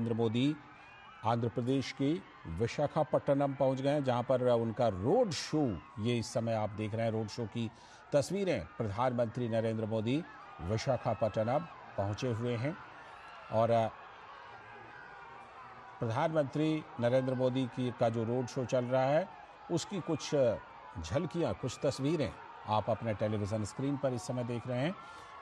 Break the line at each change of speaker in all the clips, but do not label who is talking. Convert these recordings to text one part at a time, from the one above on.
नरेंद्र मोदी आंध्र प्रदेश के विशाखापट्टनम पहुंच गए हैं, जहां पर उनका रोड शो, ये इस समय आप देख रहे हैं रोड शो की तस्वीरें। प्रधानमंत्री नरेंद्र मोदी विशाखापट्टनम पहुंचे हुए हैं और प्रधानमंत्री नरेंद्र मोदी का जो रोड शो चल रहा है उसकी कुछ झलकियां, कुछ तस्वीरें आप अपने टेलीविज़न स्क्रीन पर इस समय देख रहे हैं।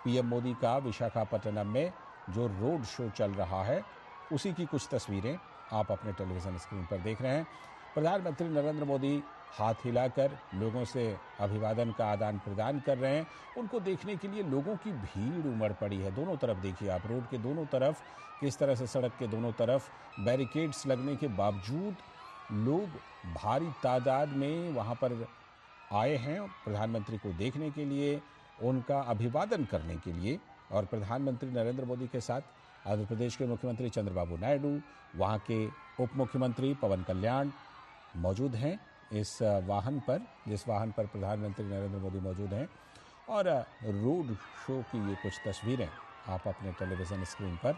पीएम मोदी का विशाखापट्टनम में जो रोड शो चल रहा है उसी की कुछ तस्वीरें आप अपने टेलीविज़न स्क्रीन पर देख रहे हैं। प्रधानमंत्री नरेंद्र मोदी हाथ हिलाकर लोगों से अभिवादन का आदान प्रदान कर रहे हैं। उनको देखने के लिए लोगों की भीड़ उमड़ पड़ी है। दोनों तरफ देखिए आप, रोड के दोनों तरफ किस तरह से, सड़क के दोनों तरफ बैरिकेड्स लगने के बावजूद लोग भारी तादाद में वहाँ पर आए हैं प्रधानमंत्री को देखने के लिए, उनका अभिवादन करने के लिए। और प्रधानमंत्री नरेंद्र मोदी के साथ आंध्र प्रदेश के मुख्यमंत्री चंद्रबाबू नायडू, वहाँ के उप मुख्यमंत्री पवन कल्याण मौजूद हैं इस वाहन पर, जिस वाहन पर प्रधानमंत्री नरेंद्र मोदी मौजूद हैं। और रोड शो की ये कुछ तस्वीरें आप अपने टेलीविज़न स्क्रीन पर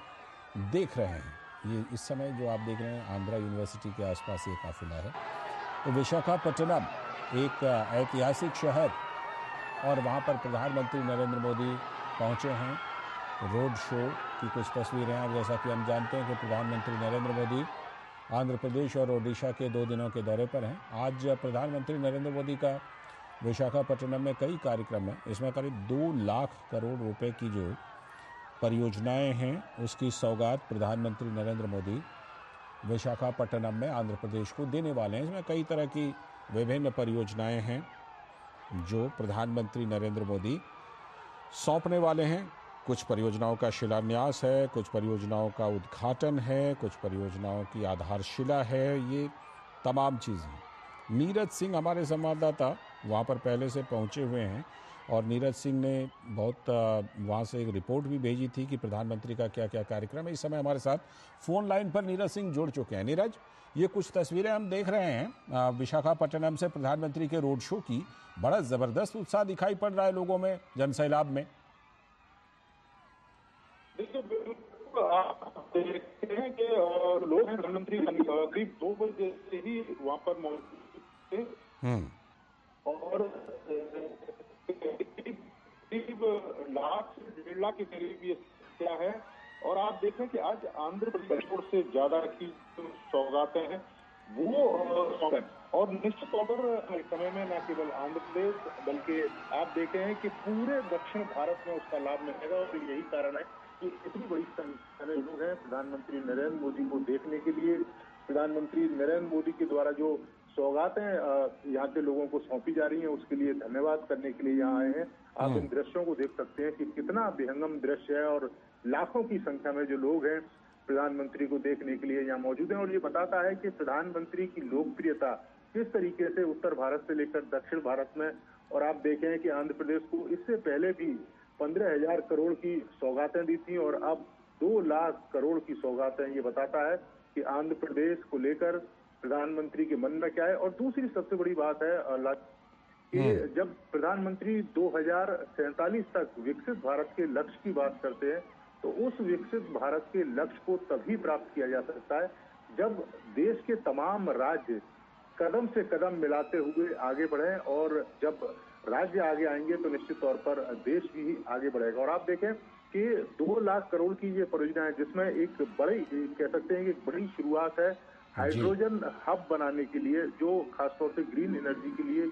देख रहे हैं। ये इस समय जो आप देख रहे हैं आंध्रा यूनिवर्सिटी के आसपास ये काफिला है। तो विशाखापट्टनम एक ऐतिहासिक शहर और वहाँ पर प्रधानमंत्री नरेंद्र मोदी पहुँचे हैं। रोड शो की कुछ तस्वीरें हैं। जैसा कि हम जानते हैं कि प्रधानमंत्री नरेंद्र मोदी आंध्र प्रदेश और ओडिशा के 2 दिनों के दौरे पर हैं। आज प्रधानमंत्री नरेंद्र मोदी का विशाखापट्टनम में कई कार्यक्रम हैं। इसमें करीब 2 लाख करोड़ रुपए की जो परियोजनाएं हैं उसकी सौगात प्रधानमंत्री नरेंद्र मोदी विशाखापट्टनम में आंध्र प्रदेश को देने वाले हैं। इसमें कई तरह की विभिन्न परियोजनाएं हैं जो प्रधानमंत्री नरेंद्र मोदी सौंपने वाले हैं। कुछ परियोजनाओं का शिलान्यास है, कुछ परियोजनाओं का उद्घाटन है, कुछ परियोजनाओं की आधारशिला है, ये तमाम चीज़ें। नीरज सिंह हमारे संवाददाता वहाँ पर पहले से पहुँचे हुए हैं और नीरज सिंह ने बहुत वहाँ से एक रिपोर्ट भी भेजी थी कि प्रधानमंत्री का क्या क्या कार्यक्रम है। इस समय हमारे साथ फ़ोन लाइन पर नीरज सिंह जुड़ चुके हैं। नीरज, ये कुछ तस्वीरें हम देख रहे हैं विशाखापट्टनम से प्रधानमंत्री के रोड शो की। बड़ा ज़बरदस्त उत्साह दिखाई पड़ रहा है लोगों में, जनसैलाब में।
देखिए, बिल्कुल आप देखते हैं कि लोग प्रधानमंत्री करीब 2 बजे से ही वहाँ पर मौजूद थे और करीब लाख से 1.5 लाख के करीब ये संख्या है। और आप देखें कि आज आंध्र प्रदेश से ज्यादा की जो सौगातें हैं वो और निश्चित तौर पर इस समय में न केवल आंध्र प्रदेश बल्कि आप देख रहे हैं कि पूरे दक्षिण भारत में उसका लाभ मिलेगा। और यही कारण है कि इतनी बड़ी संख्या में लोग हैं प्रधानमंत्री नरेंद्र मोदी को देखने के लिए। प्रधानमंत्री नरेंद्र मोदी के द्वारा जो सौगातें यहाँ के लोगों को सौंपी जा रही हैं उसके लिए धन्यवाद करने के लिए यहाँ आए हैं। आप इन दृश्यों को देख सकते हैं कि कितना विहंगम दृश्य है और लाखों की संख्या में जो लोग हैं प्रधानमंत्री को देखने के लिए यहाँ मौजूद हैं। और ये बताता है कि प्रधानमंत्री की लोकप्रियता किस तरीके से उत्तर भारत से लेकर दक्षिण भारत में। और आप देखें कि आंध्र प्रदेश को इससे पहले भी 15,000 करोड़ की सौगातें दी थी और अब 2 लाख करोड़ की सौगातें। ये बताता है कि आंध्र प्रदेश को लेकर प्रधानमंत्री के मन में क्या है। और दूसरी सबसे बड़ी बात है कि जब प्रधानमंत्री 2047 तक विकसित भारत के लक्ष्य की बात करते हैं तो उस विकसित भारत के लक्ष्य को तभी प्राप्त किया जा सकता है जब देश के तमाम राज्य कदम से कदम मिलाते हुए आगे बढ़े। और जब राज्य आगे आएंगे तो निश्चित तौर पर देश भी आगे बढ़ेगा। और आप देखें कि 2 लाख करोड़ की ये परियोजना है जिसमें एक बड़ी, कह सकते हैं कि एक बड़ी शुरुआत है हाइड्रोजन हब बनाने के लिए, जो खासतौर से ग्रीन एनर्जी के लिए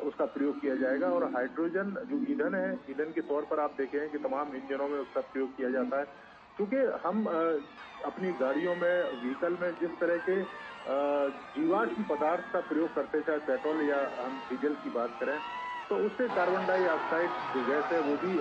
उसका प्रयोग किया जाएगा। और हाइड्रोजन जो ईंधन है, ईंधन के तौर पर आप देखें कि तमाम इंजनों में उसका प्रयोग किया जाता है। क्योंकि हम अपनी गाड़ियों में, व्हीकल में जिस तरह के जीवाश्म पदार्थ का प्रयोग करते, चाहे पेट्रोल या हम डीजल की बात करें, तो उससे कार्बन डाइऑक्साइड जो गैस है वो भी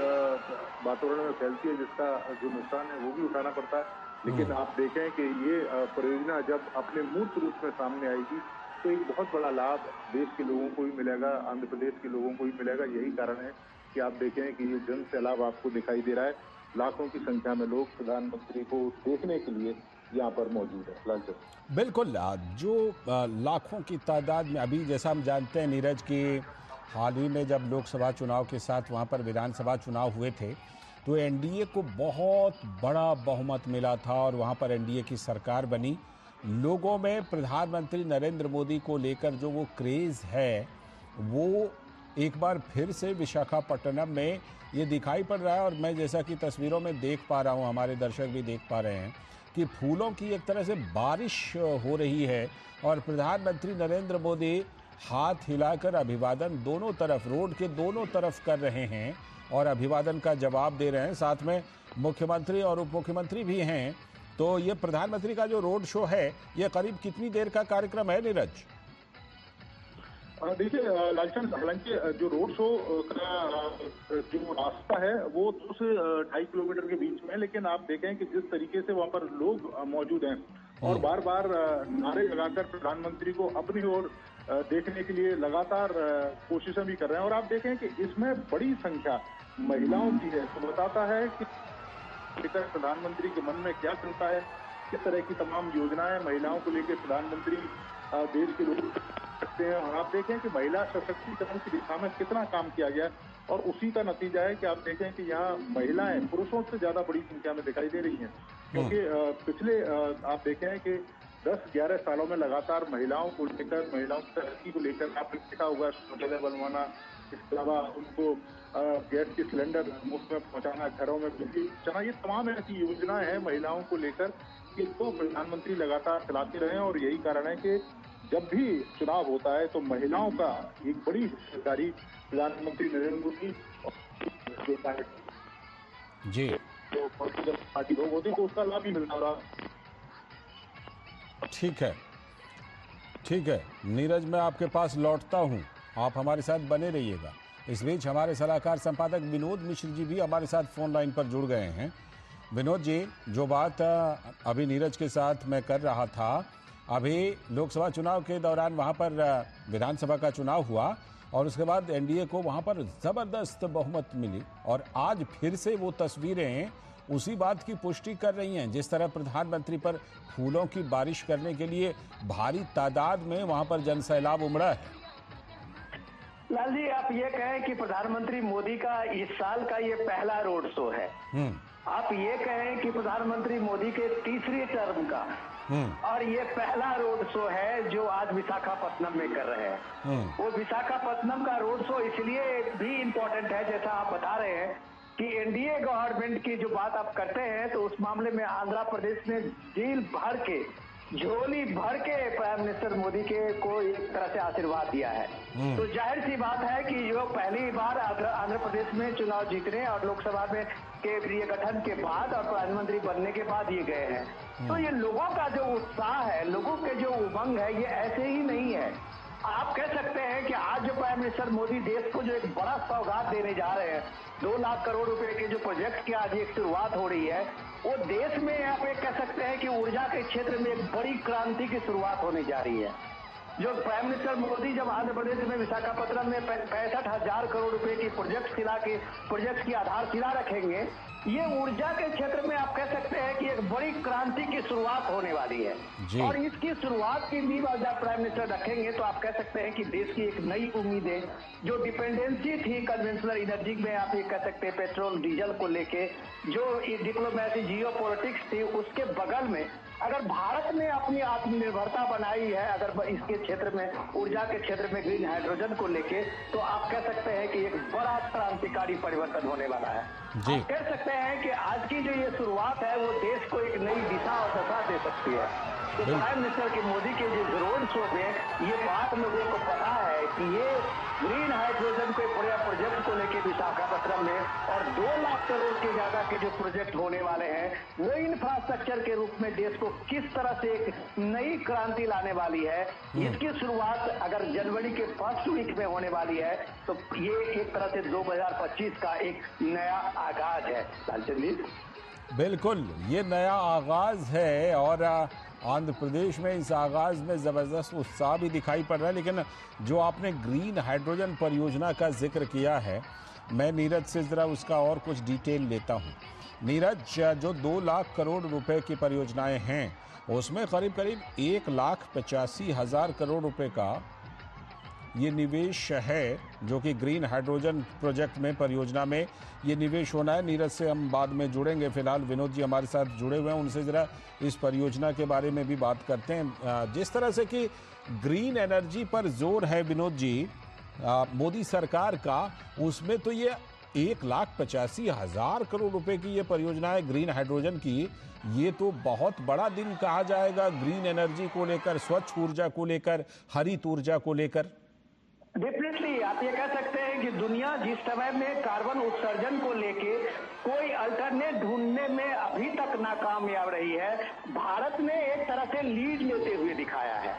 वातावरण में फैलती है, जिसका जो नुकसान है वो भी उठाना पड़ता है। लेकिन आप देखें कि ये परियोजना जब अपने मूर्त रूप में सामने आएगी तो एक बहुत बड़ा लाभ देश के लोगों को भी मिलेगा, आंध्र प्रदेश के लोगों को भी मिलेगा। यही कारण है कि आप देखें कि ये जन सैलाब आपको दिखाई दे रहा है। लाखों की संख्या में लोग प्रधानमंत्री को देखने के लिए यहाँ पर मौजूद है। लालचंद,
बिल्कुल, जो लाखों की तादाद में, अभी जैसा हम जानते हैं नीरज की, हाल ही में जब लोकसभा चुनाव के साथ वहाँ पर विधानसभा चुनाव हुए थे तो एनडीए को बहुत बड़ा बहुमत मिला था और वहाँ पर एनडीए की सरकार बनी। लोगों में प्रधानमंत्री नरेंद्र मोदी को लेकर जो वो क्रेज़ है वो एक बार फिर से विशाखापट्टनम में ये दिखाई पड़ रहा है। और मैं जैसा कि तस्वीरों में देख पा रहा हूँ, हमारे दर्शक भी देख पा रहे हैं कि फूलों की एक तरह से बारिश हो रही है और प्रधानमंत्री नरेंद्र मोदी हाथ हिलाकर अभिवादन दोनों तरफ, रोड के दोनों तरफ कर रहे हैं और अभिवादन का जवाब दे रहे हैं। साथ में मुख्यमंत्री और उप मुख्यमंत्री भी हैं। तो ये प्रधानमंत्री का जो रोड शो है ये करीब कितनी देर का कार्यक्रम है नीरज?
देखिए लालचंद, हालांकि जो रोड शो का जो रास्ता है वो 2 से 2.5 किलोमीटर के बीच में है, लेकिन आप देखें कि जिस तरीके से वहां पर लोग मौजूद हैं और बार बार नारे लगाकर प्रधानमंत्री को अपनी ओर देखने के लिए लगातार कोशिशें भी कर रहे हैं। और आप देखें कि इसमें बड़ी संख्या महिलाओं की है, तो बताता है कि प्रधानमंत्री के मन में क्या चलता है, किस तरह की तमाम योजनाएं महिलाओं को लेकर प्रधानमंत्री देश के लोग सकते हैं। और आप देखें कि महिला सशक्तिकरण की दिशा में कितना काम किया गया और उसी का नतीजा है कि आप देखें कि यहाँ महिलाएं पुरुषों से ज्यादा बड़ी संख्या में दिखाई दे रही हैं। क्योंकि पिछले आप देखें कि 10-11 सालों में लगातार महिलाओं को लेकर, महिलाओं की तरक्की को लेकर आपने देखा होगा, शौचालय बनवाना, इसके अलावा उनको गैस के सिलेंडर मुफ्त में पहुंचाना, घरों में बिजली पहुंचाना, ये तमाम ऐसी योजनाएं हैं महिलाओं को लेकर कि तो प्रधानमंत्री लगातार चलाते रहे। और यही कारण है कि जब भी चुनाव होता है तो महिलाओं का एक बड़ी हिस्सेदारी प्रधानमंत्री नरेंद्र मोदी देता है
जी।
तो पार्टी लोग होते हैं तो उसका लाभ भी मिलता रहा।
ठीक है, ठीक है नीरज, मैं आपके पास लौटता हूँ, आप हमारे साथ बने रहिएगा। इस बीच हमारे सलाहकार संपादक विनोद मिश्र जी भी हमारे साथ फोन लाइन पर जुड़ गए हैं। विनोद जी, जो बात अभी नीरज के साथ मैं कर रहा था, अभी लोकसभा चुनाव के दौरान वहाँ पर विधानसभा का चुनाव हुआ और उसके बाद एनडीए को वहाँ पर ज़बरदस्त बहुमत मिली और आज फिर से वो तस्वीरें उसी बात की पुष्टि कर रही हैं। जिस तरह प्रधानमंत्री पर फूलों की बारिश करने के लिए भारी तादाद में वहाँ पर जनसैलाब उमड़ा है।
लाल जी, आप ये कहें कि प्रधानमंत्री मोदी का इस साल का ये पहला रोड शो है। आप ये कहें कि प्रधानमंत्री मोदी के तीसरी टर्म का और ये पहला रोड शो है जो आज विशाखापट्टनम में कर रहे हैं। वो विशाखापट्टनम का रोड शो इसलिए भी इम्पोर्टेंट है, जैसा आप बता रहे हैं कि एनडीए गवर्नमेंट की जो बात आप करते हैं, तो उस मामले में आंध्र प्रदेश ने झोली भर के प्राइम मिनिस्टर मोदी को एक तरह से आशीर्वाद दिया है। तो जाहिर सी बात है कि जो पहली बार आंध्र प्रदेश में चुनाव जीतने और लोकसभा में के प्रिय गठन के बाद और प्रधानमंत्री बनने के बाद ये गए हैं। तो ये लोगों का जो उत्साह है, लोगों के जो उमंग है, ये ऐसे ही नहीं है। आप कह सकते हैं कि आज जो प्राइम मिनिस्टर मोदी देश को जो एक बड़ा सौगात देने जा रहे हैं, 2 लाख करोड़ रुपए के जो प्रोजेक्ट की आज एक शुरुआत हो रही है, वो देश में आप एक कह सकते हैं कि ऊर्जा के क्षेत्र में एक बड़ी क्रांति की शुरुआत होने जा रही है। जो प्राइम मिनिस्टर मोदी जब आंध्र प्रदेश में विशाखापट्टनम में 65,000 करोड़ रुपए की प्रोजेक्ट की आधारशिला रखेंगे, ये ऊर्जा के क्षेत्र में आप कह सकते हैं कि एक बड़ी क्रांति की शुरुआत होने वाली है। और इसकी शुरुआत की नींव जब प्राइम मिनिस्टर रखेंगे तो आप कह सकते हैं कि देश की एक नई उम्मीदें, जो डिपेंडेंसी थी कन्वेंशनल एनर्जी में, आप ये कह सकते हैं पेट्रोल डीजल को लेके, जो डिप्लोमेसी जियोपॉलिटिक्स थी, उसके बगल में अगर भारत ने अपनी आत्मनिर्भरता बनाई है, अगर इसके क्षेत्र में, ऊर्जा के क्षेत्र में ग्रीन हाइड्रोजन को लेके, तो आप कह सकते हैं कि एक बड़ा क्रांतिकारी परिवर्तन होने वाला है। आप कह सकते हैं कि आज की जो ये शुरुआत है वो देश को एक नई दिशा और दशा दे सकती है। तो प्राइम मिनिस्टर के मोदी के जिस रोड शो में ये बात लोगों को पता है कि ये ग्रीन हाइड्रोजन के पूरे प्रोजेक्ट को लेके विशाखापट्टनम में और 2 लाख करोड़ के ज्यादा के जो प्रोजेक्ट होने वाले हैं, वो इंफ्रास्ट्रक्चर के रूप में देश को किस तरह से एक नई क्रांति लाने वाली है। इसकी शुरुआत अगर जनवरी के फर्स्ट वीक में होने वाली है, तो ये एक तरह से 2025 का एक नया आगाज है। लालचंद जी,
बिल्कुल, ये नया आगाज है और आंध्र प्रदेश में इस आगाज में ज़बरदस्त उत्साह भी दिखाई पड़ रहा है। लेकिन जो आपने ग्रीन हाइड्रोजन परियोजना का जिक्र किया है, मैं नीरज से ज़रा उसका और कुछ डिटेल लेता हूँ। नीरज, जो 2 लाख करोड़ रुपए की परियोजनाएं हैं उसमें करीब 1,85,000 करोड़ रुपए का ये निवेश है जो कि ग्रीन हाइड्रोजन प्रोजेक्ट में, परियोजना में ये निवेश होना है। नीरज से हम बाद में जुड़ेंगे, फिलहाल विनोद जी हमारे साथ जुड़े हुए हैं, उनसे ज़रा इस परियोजना के बारे में भी बात करते हैं। जिस तरह से कि ग्रीन एनर्जी पर जोर है विनोद जी मोदी सरकार का, उसमें तो ये 1,85,000 करोड़ रुपए की ये परियोजना है ग्रीन हाइड्रोजन की। ये तो बहुत बड़ा दिन कहा जाएगा ग्रीन एनर्जी को लेकर, स्वच्छ ऊर्जा को लेकर, हरित ऊर्जा को लेकर।
डेफिनेटली आप ये कह सकते हैं कि दुनिया जिस समय में कार्बन उत्सर्जन को लेके कोई अल्टरनेट ढूंढने में अभी तक नाकामयाब रही है, भारत ने एक तरह से लीड लेते हुए दिखाया है।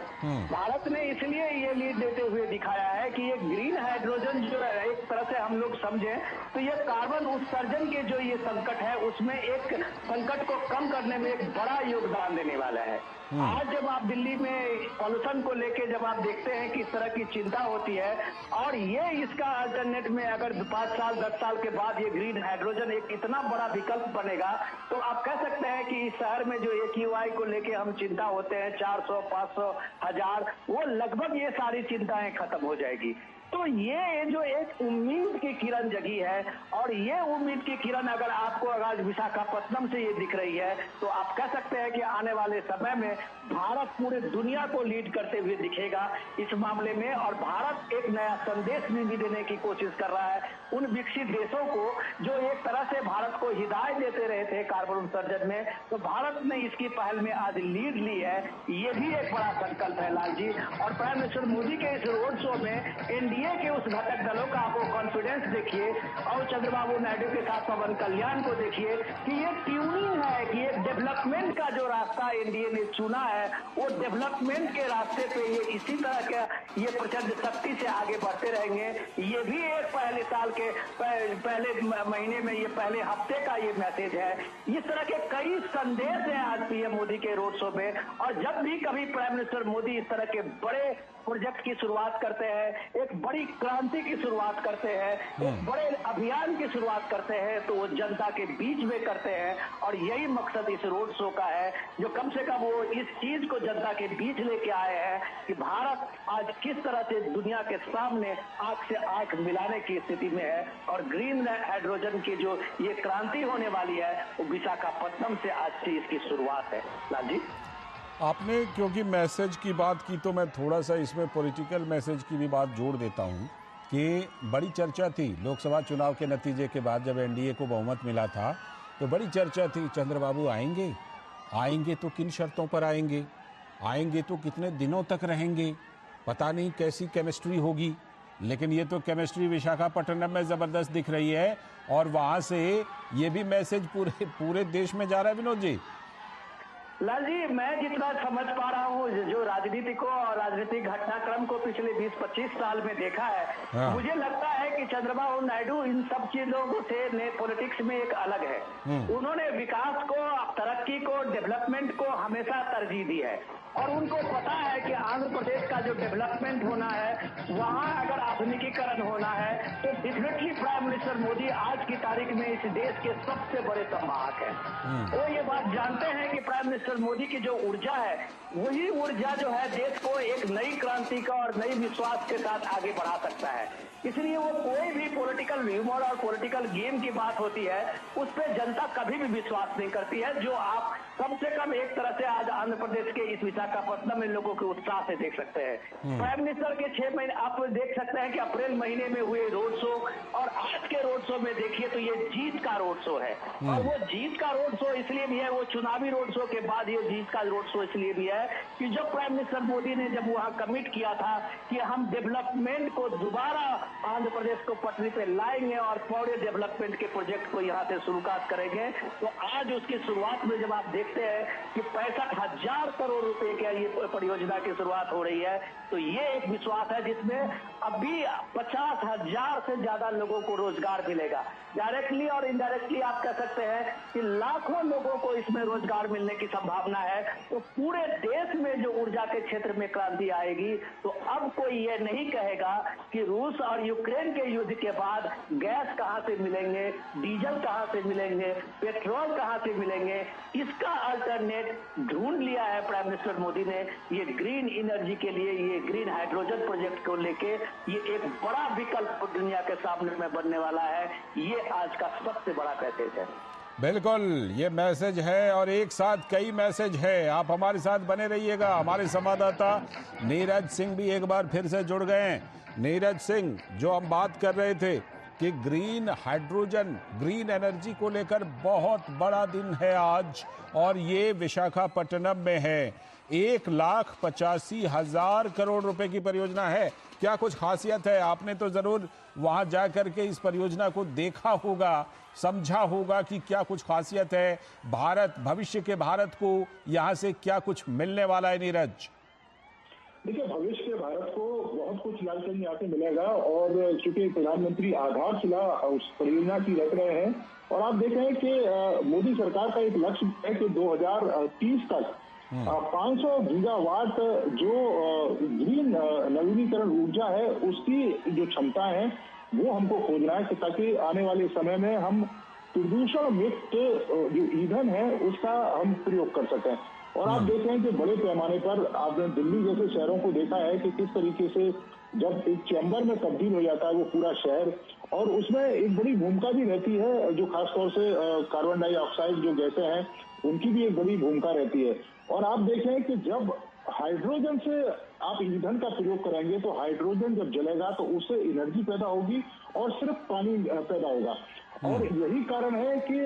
भारत ने इसलिए ये लीड लेते हुए दिखाया है कि ये ग्रीन हाइड्रोजन जो है, एक तरह से हम लोग समझें तो ये कार्बन उत्सर्जन के जो ये संकट है उसमें एक संकट को कम करने में एक बड़ा योगदान देने वाला है। आज जब आप दिल्ली में पॉल्यूशन को लेके जब आप देखते हैं कि इस तरह की चिंता होती है और ये इसका अल्टरनेट में अगर 5 साल 10 साल के बाद ये ग्रीन हाइड्रोजन एक इतना बड़ा विकल्प बनेगा, तो आप कह सकते हैं कि इस शहर में जो AQI को लेके हम चिंता होते हैं 400, 500, 1000, वो लगभग ये सारी चिंताएं खत्म हो जाएगी। तो ये जो एक उम्मीद की किरण जगी है और ये उम्मीद की किरण अगर आपको अगर विशाखापट्टनम से ये दिख रही है तो आप कह सकते हैं कि आने वाले समय में भारत पूरे दुनिया को लीड करते हुए दिखेगा इस मामले में। और भारत एक नया संदेश भी देने की कोशिश कर रहा है उन विकसित देशों को जो एक तरह से भारत को हिदायत देते रहे थे कार्बन उत्सर्जन में, तो भारत ने इसकी पहल में आज लीड ली है। ये भी एक बड़ा संकल्प है लाल जी। और प्राइम मिनिस्टर मोदी के इस रोड शो में एनडीए के उस घटक दलों का आपको कॉन्फिडेंस देखिए और चंद्रबाबू नायडू के साथ पवन कल्याण को देखिए कि ये ट्यूनिंग है कि ये डेवलपमेंट का जो रास्ता एनडीए ने चुना है वो डेवलपमेंट के रास्ते पे ये इसी तरह का ये प्रचंड शक्ति से आगे बढ़ते रहेंगे। ये भी एक पहले साल के पहले महीने में ये पहले हफ्ते का ये मैसेज है। इस तरह के कई संदेश हैं आज पीएम मोदी के रोड शो में। और जब भी कभी प्राइम मिनिस्टर मोदी इस तरह के बड़े प्रोजेक्ट की शुरुआत करते हैं, एक बड़ी क्रांति की शुरुआत करते हैं, एक बड़े अभियान की शुरुआत करते हैं, तो वो जनता के बीच में करते हैं। और यही मकसद इस रोड शो का है जो कम से कम वो इस चीज को जनता के बीच लेके आए हैं कि भारत आज किस तरह से दुनिया के सामने आंख से आंख मिलाने की स्थिति में है। और ग्रीन हाइड्रोजन की जो ये क्रांति होने वाली है वो विशाखापट्टनम से आज से इसकी शुरुआत है। लाल जी,
आपने क्योंकि मैसेज की बात की तो मैं थोड़ा सा इसमें पॉलिटिकल मैसेज की भी बात जोड़ देता हूं कि बड़ी चर्चा थी लोकसभा चुनाव के नतीजे के बाद, जब एनडीए को बहुमत मिला था तो बड़ी चर्चा थी चंद्रबाबू आएंगे, आएंगे तो किन शर्तों पर आएंगे, आएंगे तो कितने दिनों तक रहेंगे, पता नहीं कैसी केमिस्ट्री होगी। लेकिन ये तो केमिस्ट्री विशाखापट्टनम में ज़बरदस्त दिख रही है और वहाँ से ये भी मैसेज पूरे देश में जा रहा है। विनोद जी,
लाल जी, मैं जितना समझ पा रहा हूँ जो राजनीति को और राजनीतिक घटनाक्रम को पिछले 20-25 साल में देखा है, मुझे लगता है कि चंद्रबाबू नायडू इन सब चीजों से पॉलिटिक्स में एक अलग है। उन्होंने विकास को, तरक्की को, डेवलपमेंट को हमेशा तरजीह दी है और उनको पता है कि आंध्र प्रदेश का जो डेवलपमेंट होना है वहाँ अगर आधुनिकीकरण होना है तो डेफिनेटली प्राइम मिनिस्टर मोदी आज की तारीख में इस देश के सबसे बड़े संवाहक हैं। वो ये बात जानते हैं कि प्राइम मिनिस्टर मोदी की जो ऊर्जा है वही ऊर्जा जो है देश को एक नई क्रांति का और नई विश्वास के साथ आगे बढ़ा सकता है। इसलिए वो कोई भी पॉलिटिकल ह्यूमर और पॉलिटिकल गेम की बात होती है उस पर जनता कभी भी विश्वास नहीं करती है, जो आप कम से कम एक तरह से आज आंध्र प्रदेश के इस विशाखापट्टनम में लोगों के उत्साह से देख सकते हैं। प्राइम मिनिस्टर के 6 महीने आप देख सकते हैं कि अप्रैल महीने में हुए रोड शो और आज के रोड शो में देखिए तो ये जीत का रोड शो है। और वो जीत का रोड शो इसलिए भी है, वो चुनावी रोड शो के बाद ये जीत का रोड शो इसलिए भी है कि जब प्राइम मिनिस्टर मोदी ने जब वहां कमिट किया था कि हम डेवलपमेंट को दोबारा आंध्र प्रदेश को पटरी पे लाएंगे और पूरे डेवलपमेंट के प्रोजेक्ट को यहाँ से शुरुआत करेंगे, तो आज उसकी शुरुआत में जब आप देखते हैं कि 65,000 करोड़ रुपए की ये परियोजना की शुरुआत हो रही है, तो ये एक विश्वास है जिसमें अभी 50,000 से ज्यादा लोगों को रोजगार मिलेगा। डायरेक्टली और इनडायरेक्टली आप कह सकते हैं कि लाखों लोगों को इसमें रोजगार मिलने की संभावना है। तो पूरे देश में जो ऊर्जा के क्षेत्र में क्रांति आएगी, तो अब कोई ये नहीं कहेगा कि रूस और यूक्रेन के युद्ध के बाद गैस कहां से मिलेंगे, डीजल कहां से मिलेंगे, पेट्रोल कहां से मिलेंगे। इसका अल्टरनेट ढूंढ लिया है प्राइम मिनिस्टर मोदी ने। ये ग्रीन एनर्जी के लिए, ये ग्रीन हाइड्रोजन प्रोजेक्ट को लेके ये एक बड़ा विकल्प दुनिया के सामने में बनने वाला है। ये आज का सबसे बड़ा पैकेज है।
बिल्कुल, ये मैसेज है और एक साथ कई मैसेज है। आप हमारे साथ बने रहिएगा। हमारे संवाददाता नीरज सिंह भी एक बार फिर से जुड़ गए हैं। नीरज सिंह, जो हम बात कर रहे थे कि ग्रीन हाइड्रोजन, ग्रीन एनर्जी को लेकर बहुत बड़ा दिन है आज, और ये विशाखापट्टनम में है। 1,85,000 करोड़ रुपए की परियोजना है। क्या कुछ खासियत है? आपने तो जरूर वहां जा करके इस परियोजना को देखा होगा, समझा होगा कि क्या कुछ खासियत है। भारत, भविष्य के भारत को यहाँ से क्या कुछ मिलने वाला है? नीरज,
देखिए, भविष्य के भारत को बहुत कुछ लालचंद यहाँ से मिलेगा, और चूंकि प्रधानमंत्री आधारशिला उस परियोजना की रख रहे हैं, और आप देख रहे हैं कि मोदी सरकार का एक लक्ष्य है कि 2030 तक 500 गीगावाट जो ग्रीन नवीनीकरण ऊर्जा है उसकी जो क्षमता है वो हमको खोजना है, ताकि आने वाले समय में हम प्रदूषण मुक्त जो ईंधन है उसका हम प्रयोग कर सकें। और आप देख रहे हैं कि बड़े पैमाने पर आपने दिल्ली जैसे शहरों को देखा है कि किस तरीके से जब एक चैम्बर में तब्दील हो जाता है वो पूरा शहर, और उसमें एक बड़ी भूमिका भी रहती है जो खासतौर से कार्बन डाइऑक्साइड जो गैसें हैं उनकी भी एक बड़ी भूमिका रहती है। और आप देखें कि जब हाइड्रोजन से आप ईंधन का प्रयोग करेंगे तो हाइड्रोजन जब जलेगा तो उससे एनर्जी पैदा होगी और सिर्फ पानी पैदा होगा। और यही कारण है कि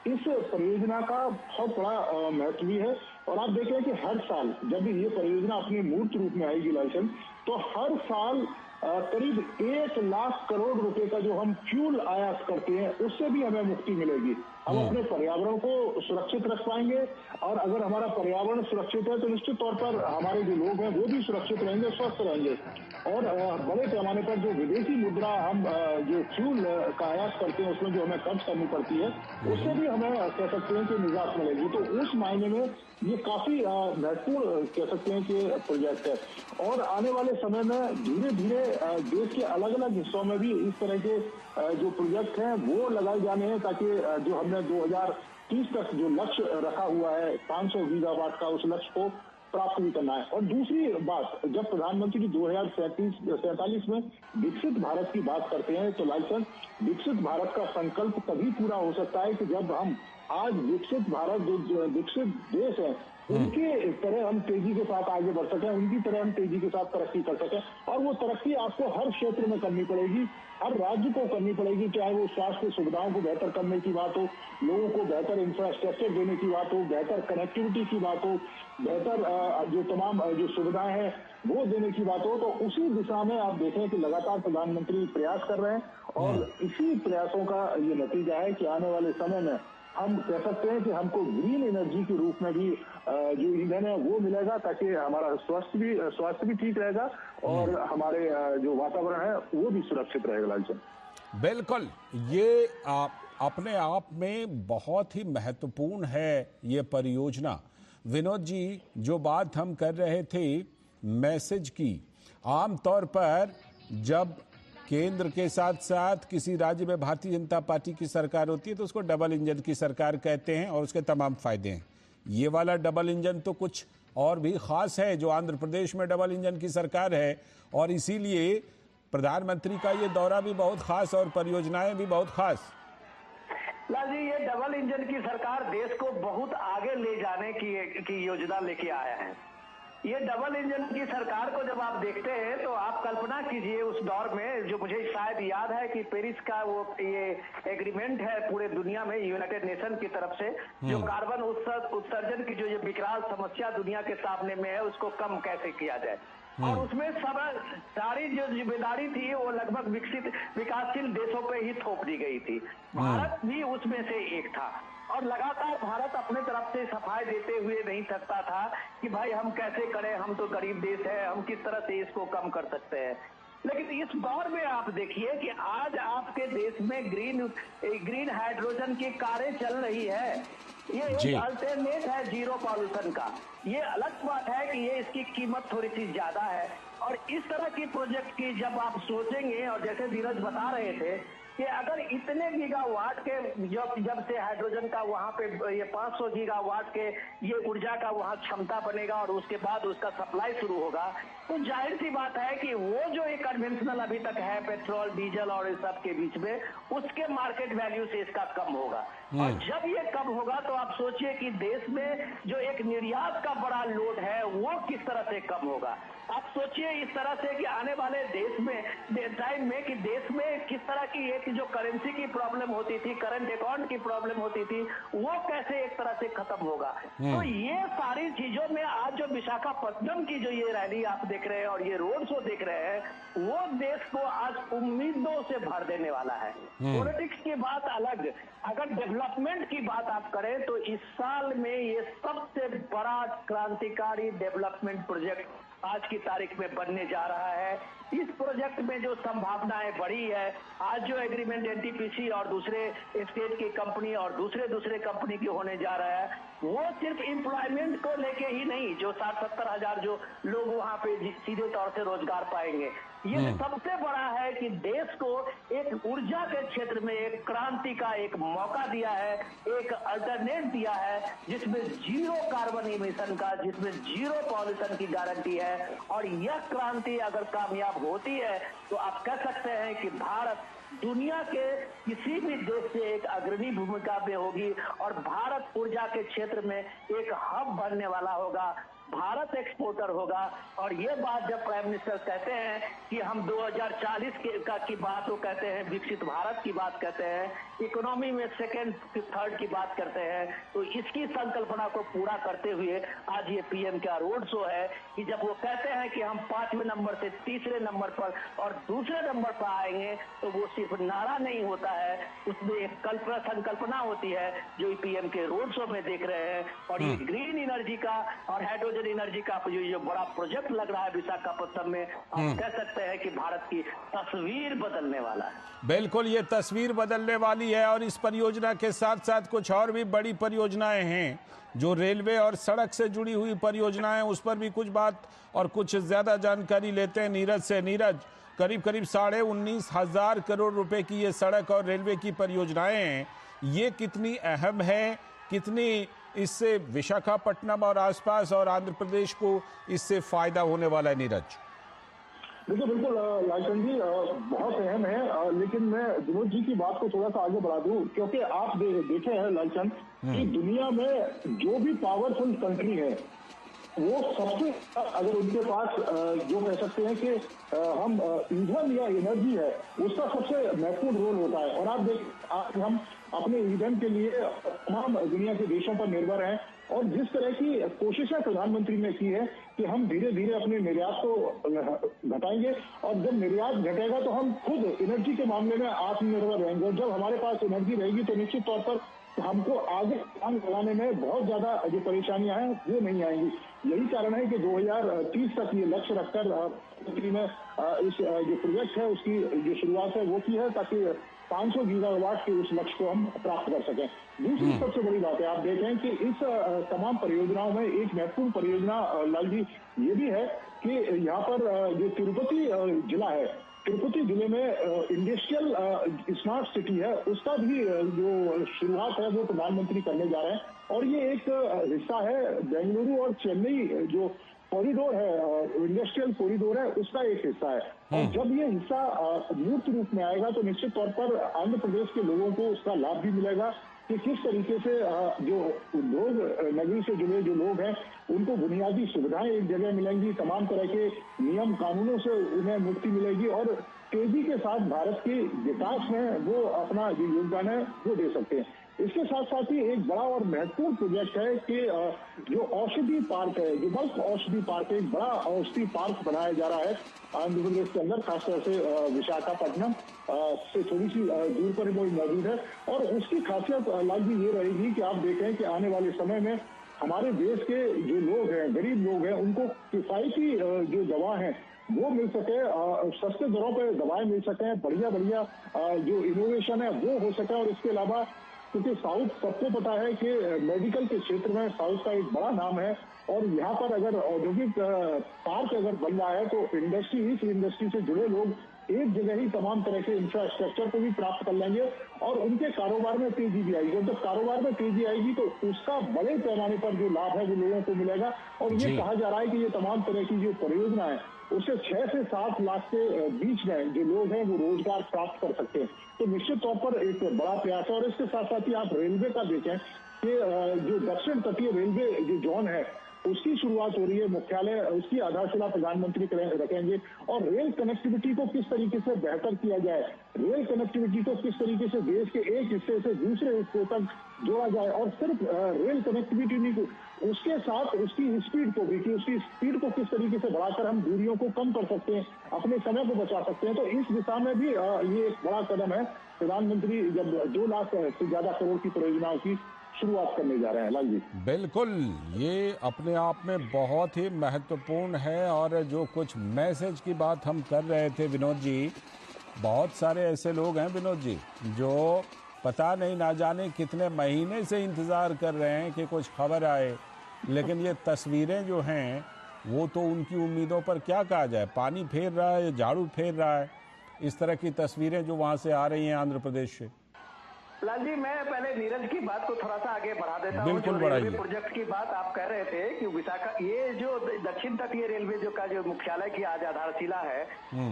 इस परियोजना का बहुत बड़ा महत्व भी है। और आप देखें कि हर साल जब भी ये परियोजना अपने मूर्त रूप में आएगी लाइसेंस, तो हर साल करीब 1 लाख करोड़ रुपए का जो हम फ्यूल आयात करते हैं उससे भी हमें मुक्ति मिलेगी। हम अपने पर्यावरण को सुरक्षित रख पाएंगे, और अगर हमारा पर्यावरण सुरक्षित है तो निश्चित तौर पर हमारे जो लोग हैं वो भी सुरक्षित रहेंगे, स्वस्थ रहेंगे। और बड़े पैमाने पर जो विदेशी मुद्रा हम जो फ्यूल का आयात करते हैं उसमें जो हमें खर्च करनी पड़ती है उससे भी हमें कह सकते हैं कि निजात मिलेगी। तो उस मायने में ये काफी महत्वपूर्ण कह सकते हैं कि प्रोजेक्ट है। और आने वाले समय में धीरे धीरे देश के अलग अलग हिस्सों में भी इस तरह के जो प्रोजेक्ट हैं वो लगाए जाने हैं, ताकि जो हमने 2030 तक जो लक्ष्य रखा हुआ है 500 गीगावाट का, उस लक्ष्य को प्राप्त भी करना है। और दूसरी बात, जब प्रधानमंत्री 2047 में विकसित भारत की बात करते हैं तो लाइसेंस, विकसित भारत का संकल्प तभी पूरा हो सकता है कि जब हम आज विकसित भारत जो विकसित देश है उनकी तरह हम तेजी के साथ आगे बढ़ सकें, उनकी तरह हम तेजी के साथ तरक्की कर सकें। और वो तरक्की आपको हर क्षेत्र में करनी पड़ेगी, हर राज्य को करनी पड़ेगी, चाहे वो स्वास्थ्य सुविधाओं को बेहतर करने की बात हो, लोगों को बेहतर इंफ्रास्ट्रक्चर देने की बात हो, बेहतर कनेक्टिविटी की बात हो, बेहतर जो तमाम जो सुविधाएं हैं वो देने की बात हो। तो उसी दिशा में आप देखें कि लगातार प्रधानमंत्री प्रयास कर रहे हैं, और इसी प्रयासों का ये नतीजा है कि आने वाले समय में हम कह सकते हैं कि हमको ग्रीन एनर्जी के रूप में भी जो ईंधन है वो मिलेगा, ताकि हमारा स्वास्थ्य भी ठीक रहेगा और हमारे जो वातावरण है वो भी सुरक्षित रहेगा। लालचंद,
बिल्कुल, ये अपने आप में बहुत ही महत्वपूर्ण है ये परियोजना। विनोद जी, जो बात हम कर रहे थे मैसेज की, आमतौर पर जब केंद्र के साथ साथ किसी राज्य में भारतीय जनता पार्टी की सरकार होती है तो उसको डबल इंजन की सरकार कहते हैं और उसके तमाम फायदे हैं। ये वाला डबल इंजन तो कुछ और भी खास है, जो आंध्र प्रदेश में डबल इंजन की सरकार है, और इसीलिए प्रधानमंत्री का ये दौरा भी बहुत खास और परियोजनाएं भी बहुत खास।
लाल जी, ये डबल इंजन की सरकार देश को बहुत आगे ले जाने की योजना लेके आया है। ये डबल इंजन की सरकार को जब आप देखते हैं तो आप कल्पना कीजिए उस दौर में, जो मुझे शायद याद है कि पेरिस का वो ये एग्रीमेंट है पूरे दुनिया में यूनाइटेड नेशन की तरफ से, जो कार्बन उत्सर्जन की जो ये विकराल समस्या दुनिया के सामने में है उसको कम कैसे किया जाए, और उसमें सारी जो जिम्मेदारी थी वो लगभग विकासशील देशों पे ही थोप दी गई थी। भारत भी उसमें से एक था, और लगातार भारत अपने तरफ से सफाई देते हुए नहीं थकता था कि भाई हम कैसे करें, हम तो गरीब देश है, हम किस तरह से इसको कम कर सकते हैं। लेकिन इस दौर में आप देखिए कि आज आपके देश में ग्रीन हाइड्रोजन की कारें चल रही है। ये एक अल्टरनेट है जीरो पॉल्यूशन का। ये अलग बात है कि ये इसकी कीमत थोड़ी सी ज्यादा है, और इस तरह की प्रोजेक्ट की जब आप सोचेंगे, और जैसे धीरज बता रहे थे कि अगर इतने गीगावाट के जब से हाइड्रोजन का वहां पे ये 500 गीगावाट के ये ऊर्जा का वहां क्षमता बनेगा और उसके बाद उसका सप्लाई शुरू होगा, तो जाहिर सी बात है कि वो जो एक कन्वेंशनल अभी तक है पेट्रोल डीजल और इस सब के बीच में, उसके मार्केट वैल्यू से इसका कम होगा। और जब ये कम होगा तो आप सोचिए कि देश में जो एक निर्यात का बड़ा लोड है वो किस तरह से कम होगा। आप सोचिए इस तरह से कि आने वाले देश में टाइम में कि देश में किस तरह की एक जो करेंसी की प्रॉब्लम होती थी, करंट अकाउंट की प्रॉब्लम होती थी, वो कैसे एक तरह से खत्म होगा। तो ये सारी चीजों में आज जो विशाखापट्टनम की जो ये रैली आप देख रहे हैं और ये रोड शो देख रहे हैं, वो देश को आज उम्मीदों से भर देने वाला है। पॉलिटिक्स की बात अलग, अगर डेवलपमेंट की बात आप करें तो इस साल में ये सबसे बड़ा क्रांतिकारी डेवलपमेंट प्रोजेक्ट आज की तारीख में बनने जा रहा है। इस प्रोजेक्ट में जो संभावनाएं बढ़ी है, आज जो एग्रीमेंट एनटीपीसी और दूसरे स्टेट की कंपनी और दूसरे कंपनी के होने जा रहा है, वो सिर्फ एम्प्लॉयमेंट को लेके ही नहीं, जो 60-70 हजार जो लोग वहां पे सीधे तौर से रोजगार पाएंगे, ये सबसे बड़ा है कि देश को एक ऊर्जा के क्षेत्र में एक क्रांति का एक मौका दिया है, एक अल्टरनेट दिया है जिसमें जीरो कार्बन इमिशन का, जिसमें जीरो पॉल्यूशन की गारंटी है। और यह क्रांति अगर कामयाब होती है तो आप कह सकते हैं कि भारत दुनिया के किसी भी देश से एक अग्रणी भूमिका में होगी और भारत ऊर्जा के क्षेत्र में एक हब बनने वाला होगा, भारत एक्सपोर्टर होगा। और ये बात जब प्राइम मिनिस्टर कहते हैं कि हम 2040 की बात वो कहते हैं, विकसित भारत की बात कहते हैं, इकोनॉमी में सेकंड थर्ड की बात करते हैं, तो इसकी संकल्पना को पूरा करते हुए आज ये पीएम का रोड शो है कि जब वो कहते हैं कि हम 5वें नंबर से तीसरे नंबर पर और दूसरे नंबर पर आएंगे, तो वो सिर्फ नारा नहीं होता है, उसमें एक संकल्पना होती है जो पीएम के रोड शो में देख रहे हैं। और ये ग्रीन एनर्जी का और हाइड्रोजन एनर्जी का जो बड़ा प्रोजेक्ट लग रहा है विशाखापट्टनम में, आप कह सकते हैं कि भारत की तस्वीर बदलने वाला है।
बिल्कुल, ये तस्वीर बदलने वाली है। और इस परियोजना के साथ साथ कुछ और भी बड़ी परियोजनाएं हैं, जो रेलवे और सड़क से जुड़ी हुई परियोजनाएं, उस पर भी कुछ बात और कुछ ज्यादा जानकारी लेते हैं नीरज से। नीरज, करीब 19,500 करोड़ रुपए की ये सड़क और रेलवे की परियोजनाएं हैं, ये कितनी अहम है, कितनी इससे विशाखापट्टनम और आसपास और आंध्र प्रदेश को इससे फायदा होने वाला है? नीरज,
देखिए बिल्कुल लालचंद जी बहुत अहम है, लेकिन मैं विनोद जी की बात को थोड़ा सा आगे बढ़ा दूं, क्योंकि आप देखे हैं लालचंद कि दुनिया में जो भी पावरफुल कंट्री है वो सबसे, अगर उनके पास जो कह सकते हैं कि हम ईंधन या एनर्जी है, उसका सबसे महत्वपूर्ण रोल होता है। और आप हम अपने ईंधन के लिए तमाम दुनिया के देशों पर निर्भर हैं, और जिस तरह की कोशिशें प्रधानमंत्री ने की है कि हम धीरे धीरे अपने निर्यात को घटाएंगे, और जब निर्यात घटेगा तो हम खुद एनर्जी के मामले में आत्मनिर्भर रहेंगे। और जब हमारे पास एनर्जी रहेगी तो निश्चित तौर पर हमको आगे काम लगाने में बहुत ज्यादा जो परेशानियां हैं वो नहीं आएंगी। यही कारण है कि 2030 तक ये लक्ष्य रखकर प्रधानमंत्री ने इस जो प्रोजेक्ट है उसकी जो शुरुआत है वो की है, ताकि 500 गीगावाट के उस लक्ष्य को हम प्राप्त कर सकें। दूसरी सबसे बड़ी बात है, आप देखें कि इस तमाम परियोजनाओं में एक महत्वपूर्ण परियोजना लाल जी ये भी है कि यहाँ पर जो तिरुपति जिला है, तिरुपति जिले में इंडस्ट्रियल स्मार्ट सिटी है, उसका भी जो शुरुआत है वो प्रधानमंत्री करने जा रहे हैं। और ये एक हिस्सा है बेंगलुरु और चेन्नई जो कॉरिडोर है, इंडस्ट्रियल कॉरिडोर है, उसका एक हिस्सा है। और जब ये हिस्सा मूर्त रूप में आएगा तो निश्चित तौर पर आंध्र प्रदेश के लोगों को उसका लाभ भी मिलेगा कि किस तरीके से जो उद्योग नगरी से जुड़े जो लोग हैं उनको बुनियादी सुविधाएं एक जगह मिलेंगी, तमाम तरह के नियम कानूनों से उन्हें मुक्ति मिलेगी, और तेजी के साथ भारत के विकास में वो अपना जो योगदान है वो दे सकते हैं। इसके साथ साथ ही एक बड़ा और महत्वपूर्ण प्रोजेक्ट है कि जो औषधि पार्क है, जो बल्क औषधि पार्क है, एक बड़ा औषधि पार्क बनाया जा रहा है आंध्र प्रदेश के अंदर, खासतौर से विशाखापट्टनम से थोड़ी सी दूर पर वो मौजूद है। और उसकी खासियत लाल जी ये रहेगी कि आप देखें कि आने वाले समय में हमारे देश के जो लोग हैं, गरीब लोग हैं, उनको किफायती जो दवा है वो मिल सके, सस्ते दरों पर दवाएं मिल सके, बढ़िया बढ़िया जो इनोवेशन है वो हो सके। और इसके अलावा क्योंकि साउथ सबको पता है कि मेडिकल के क्षेत्र में साउथ का एक बड़ा नाम है, और यहाँ पर अगर औद्योगिक पार्क अगर बन रहा है तो इस इंडस्ट्री से जुड़े लोग एक जगह ही तमाम तरह के इंफ्रास्ट्रक्चर को भी प्राप्त कर लेंगे और उनके कारोबार में तेजी भी आएगी। जब कारोबार में तेजी आएगी तो उसका बड़े पैमाने पर जो लाभ है वो लोगों को मिलेगा। और ये कहा जा रहा है कि ये तमाम तरह की जो परियोजना है उससे 6 से 7 लाख के बीच में जो लोग हैं वो रोजगार प्राप्त कर सकते हैं। तो निश्चित तौर पर एक बड़ा प्रयास है। और इसके साथ साथ ही आप रेलवे का देखें कि जो दक्षिण तटीय रेलवे जो जोन है उसकी शुरुआत हो रही है। मुख्यालय उसकी आधारशिला प्रधानमंत्री रखेंगे और रेल कनेक्टिविटी को किस तरीके से बेहतर किया जाए, रेल कनेक्टिविटी को किस तरीके से देश के एक हिस्से से दूसरे हिस्से तक जोड़ा जाए। और सिर्फ रेल कनेक्टिविटी नहीं, उसके साथ उसकी स्पीड को भी, कि उसकी स्पीड को किस तरीके से बढ़ाकर हम दूरियों को कम कर सकते हैं, अपने समय को बचा सकते हैं। तो इस दिशा में भी ये एक बड़ा कदम है। प्रधानमंत्री जब 2 लाख से ज्यादा करोड़ की परियोजनाओं की शुरुआत करने जा रहे हैं। लाल जी,
बिल्कुल, ये अपने आप में बहुत ही महत्वपूर्ण है। और जो कुछ मैसेज की बात हम कर रहे थे विनोद जी, बहुत सारे ऐसे लोग हैं विनोद जी जो पता नहीं ना जाने कितने महीने से इंतज़ार कर रहे हैं कि कुछ खबर आए, लेकिन ये तस्वीरें जो हैं वो तो उनकी उम्मीदों पर क्या कहा जाए, पानी फेर रहा है, झाड़ू फेर रहा है। इस तरह की तस्वीरें जो वहाँ से आ रही हैं आंध्र प्रदेश से।
लाल जी, मैं पहले नीरज की बात को थोड़ा सा आगे बढ़ा देता हूँ।
बिल्कुल
जो
बढ़ाइए।
रेलवे प्रोजेक्ट की बात आप कह रहे थे कि विशाखा, ये जो दक्षिण तटीय रेलवे जो मुख्यालय की आज आधारशिला है,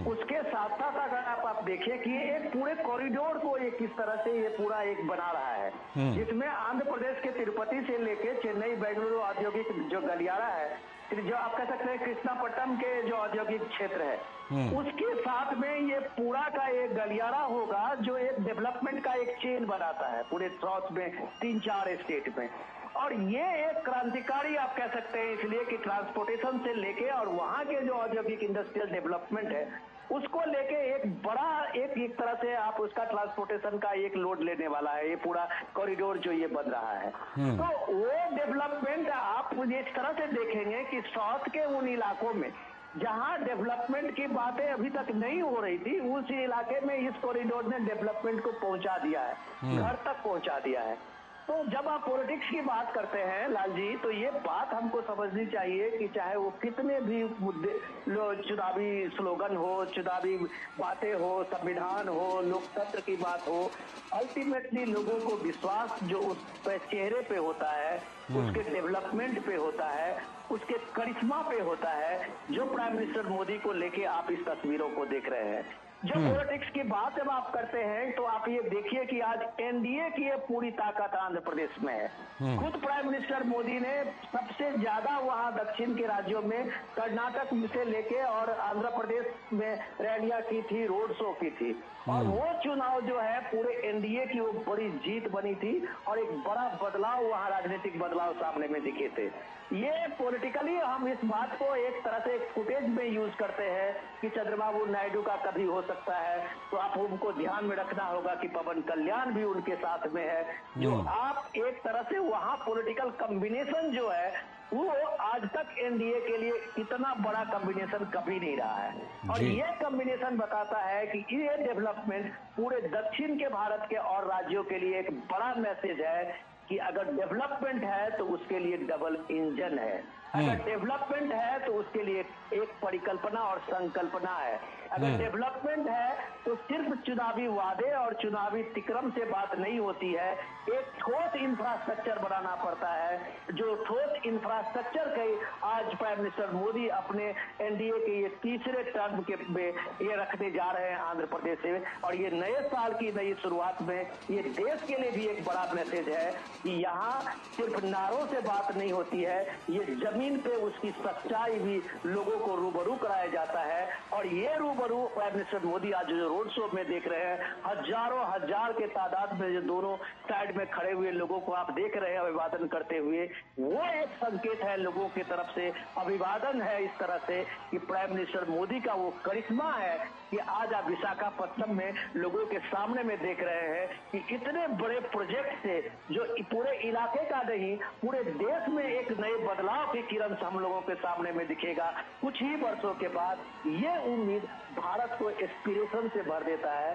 उसके साथ साथ अगर आप देखिए कि एक पूरे कॉरिडोर को ये किस तरह से ये पूरा एक बना रहा है, जिसमें आंध्र प्रदेश के तिरुपति से लेके चेन्नई बेंगलुरु औद्योगिक जो गलियारा है, जो आप कह सकते हैं कृष्णापट्टनम के जो औद्योगिक क्षेत्र है, उसके साथ में ये पूरा का एक गलियारा होगा जो एक डेवलपमेंट का एक चेन बनाता है पूरे साउथ में 3-4 स्टेट में। और ये एक क्रांतिकारी आप कह सकते हैं, इसलिए कि ट्रांसपोर्टेशन से लेके और वहां के जो औद्योगिक इंडस्ट्रियल डेवलपमेंट है उसको लेके एक बड़ा एक तरह से आप उसका ट्रांसपोर्टेशन का एक लोड लेने वाला है ये पूरा कॉरिडोर जो ये बन रहा है। तो वो डेवलपमेंट आप इस तरह से देखेंगे कि साउथ के उन इलाकों में जहां डेवलपमेंट की बातें अभी तक नहीं हो रही थी, उस इलाके में इस कॉरिडोर ने डेवलपमेंट को पहुंचा दिया है, घर तक पहुंचा दिया है। तो जब आप पॉलिटिक्स की बात करते हैं लाल जी, तो ये बात हमको समझनी चाहिए कि चाहे वो कितने भी मुद्दे, चुनावी स्लोगन हो, चुनावी बातें हो, संविधान हो, लोकतंत्र की बात हो, अल्टीमेटली लोगों को विश्वास जो उस चेहरे पे होता है, उसके डेवलपमेंट पे होता है, उसके करिश्मा पे होता है, जो प्राइम मिनिस्टर मोदी को लेके आप इस तस्वीरों को देख रहे हैं। जब पॉलिटिक्स की बात जब आप करते हैं तो आप ये देखिए कि आज एनडीए की ये पूरी ताकत आंध्र प्रदेश में है। खुद प्राइम मिनिस्टर मोदी ने सबसे ज्यादा वहां दक्षिण के राज्यों में कर्नाटक से लेके और आंध्र प्रदेश में रैलियां की थी, रोड शो की थी। और वो चुनाव जो है पूरे एनडीए की वो बड़ी जीत बनी थी और एक बड़ा बदलाव वहां, राजनीतिक बदलाव सामने में दिखे थे। ये पॉलिटिकली हम इस बात को एक तरह से फुटेज में यूज करते हैं कि चंद्रबाबू नायडू का कभी हो सकता है, तो आप उनको ध्यान में रखना होगा कि पवन कल्याण भी उनके साथ में है। जो आप एक तरह से वहां पॉलिटिकल कॉम्बिनेशन जो है वो आज तक एनडीए के लिए इतना बड़ा कॉम्बिनेशन कभी नहीं रहा है। और ये कॉम्बिनेशन बताता है कि ये डेवलपमेंट पूरे दक्षिण के भारत के और राज्यों के लिए एक बड़ा मैसेज है कि अगर डेवलपमेंट है तो उसके लिए डबल इंजन है, अगर डेवलपमेंट है तो उसके लिए एक परिकल्पना और संकल्पना है, अगर डेवलपमेंट है तो सिर्फ चुनावी वादे और चुनावी तिक्रम से बात नहीं होती है, एक ठोस इंफ्रास्ट्रक्चर बनाना पड़ता है। जो ठोस इंफ्रास्ट्रक्चर के आज प्राइम मिनिस्टर मोदी अपने एनडीए के ये तीसरे टर्म के में ये रखने जा रहे हैं आंध्र प्रदेश से। और ये नए साल की नई शुरुआत में ये देश के लिए भी एक बड़ा मैसेज है कि यहाँ सिर्फ नारों से बात नहीं होती है, ये जमीन पे उसकी सच्चाई भी लोगों को रूबरू कराया जाता है। और ये रूबरू प्राइम मिनिस्टर मोदी आज जो रोड शो में देख रहे हैं, हजारों हजार के तादाद में जो दोनों साइड में खड़े हुए लोगों को आप देख रहे हैं अभिवादन करते हुए, वो एक संकेत है लोगों की तरफ से, अभिवादन है इस तरह से कि प्राइम मिनिस्टर मोदी का वो करिश्मा है कि आज आप विशाखापट्टनम में लोगों के सामने में देख रहे हैं कि इतने बड़े प्रोजेक्ट से जो पूरे इलाके का नहीं पूरे देश में एक नए बदलाव की किरण हम लोगों के सामने में दिखेगा कुछ ही वर्षों के बाद। ये उम्मीद भारत को इंस्पिरेशन से भर देता है।